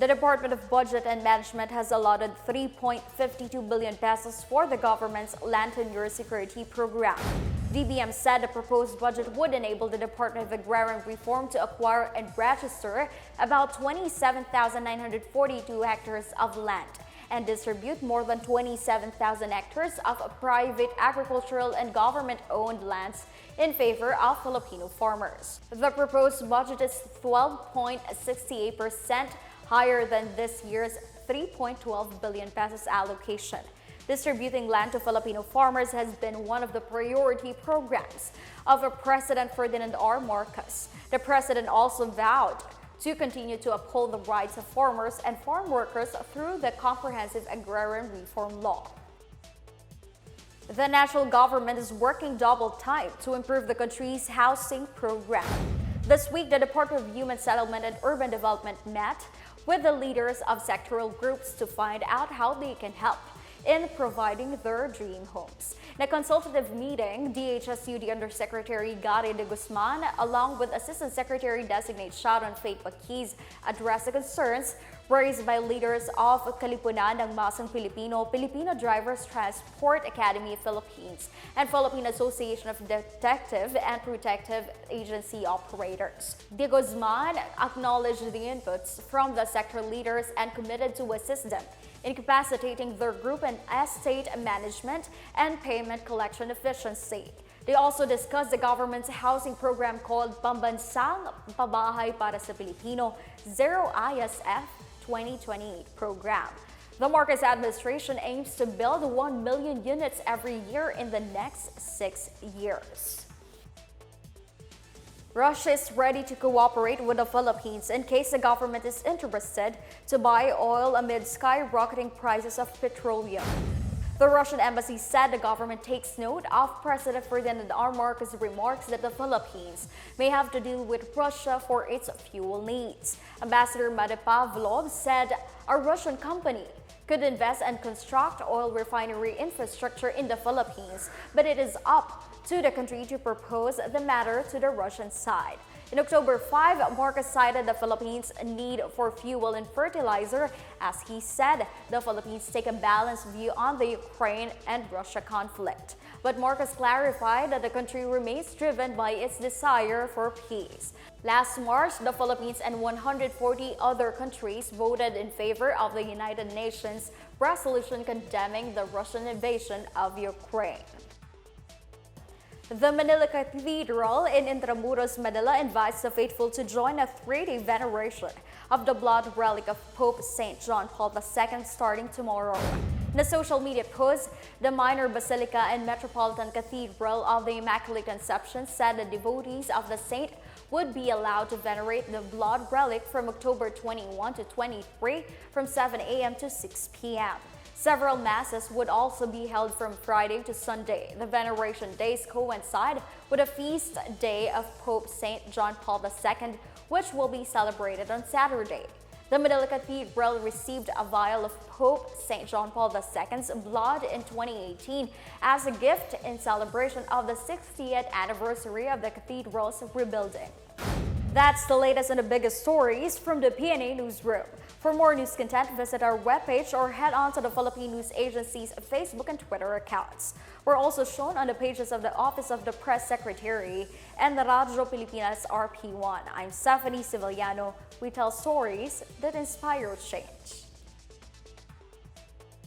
The Department of Budget and Management has allotted 3.52 billion pesos for the government's land tenure security program. DBM said the proposed budget would enable the Department of Agrarian Reform to acquire and register about 27,942 hectares of land and distribute more than 27,000 hectares of private agricultural and government-owned lands in favor of Filipino farmers. The proposed budget is 12.68% higher than this year's 3.12 billion pesos allocation. Distributing land to Filipino farmers has been one of the priority programs of President Ferdinand R. Marcos. The president also vowed to continue to uphold the rights of farmers and farm workers through the comprehensive agrarian reform law. The national government is working double time to improve the country's housing program. This week, the Department of Human Settlement and Urban Development met with the leaders of sectoral groups to find out how they can help in providing their dream homes. In a consultative meeting, DHSUD Undersecretary Gary de Guzman, along with Assistant Secretary-designate Sharon Faith Paquiz, addressed the concerns raised by leaders of Kalipunan ng Masang Pilipino, Filipino Drivers Transport Academy Philippines, and Philippine Association of Detective and Protective Agency Operators. De Guzman acknowledged the inputs from the sector leaders and committed to assist them in capacitating their group and estate management and payment collection efficiency. They also discussed the government's housing program called Pambansang Pabahay para sa Pilipino Zero ISF 2028 program. The Marcos administration aims to build 1 million units every year in the next 6 years. Russia is ready to cooperate with the Philippines in case the government is interested to buy oil amid skyrocketing prices of petroleum. The Russian embassy said the government takes note of President Ferdinand R. Marcos' remarks that the Philippines may have to deal with Russia for its fuel needs. Ambassador Made Pavlov said a Russian company could invest and construct oil refinery infrastructure in the Philippines, but it is up to the country to propose the matter to the Russian side. In October 5, Marcos cited the Philippines' need for fuel and fertilizer as he said the Philippines take a balanced view on the Ukraine and Russia conflict. But Marcos clarified that the country remains driven by its desire for peace. Last March, the Philippines and 140 other countries voted in favor of the United Nations resolution condemning the Russian invasion of Ukraine. The Manila Cathedral in Intramuros, Manila invites the faithful to join a 3-day veneration of the blood relic of Pope St. John Paul II starting tomorrow. In a social media post, the Minor Basilica and Metropolitan Cathedral of the Immaculate Conception said the devotees of the saint would be allowed to venerate the blood relic from October 21 to 23 from 7 a.m. to 6 p.m. Several masses would also be held from Friday to Sunday. The veneration days coincide with a feast day of Pope St. John Paul II, which will be celebrated on Saturday. The Manila Cathedral received a vial of Pope St. John Paul II's blood in 2018 as a gift in celebration of the 60th anniversary of the cathedral's rebuilding. That's the latest and the biggest stories from the Pna Newsroom. For more news content, visit our webpage or head on to the Philippine News Agency's Facebook and Twitter accounts. We're also shown on the pages of the Office of the Press Secretary and the Radyo Pilipinas RP1. I'm Stephanie Civiliano. We tell stories that inspire change.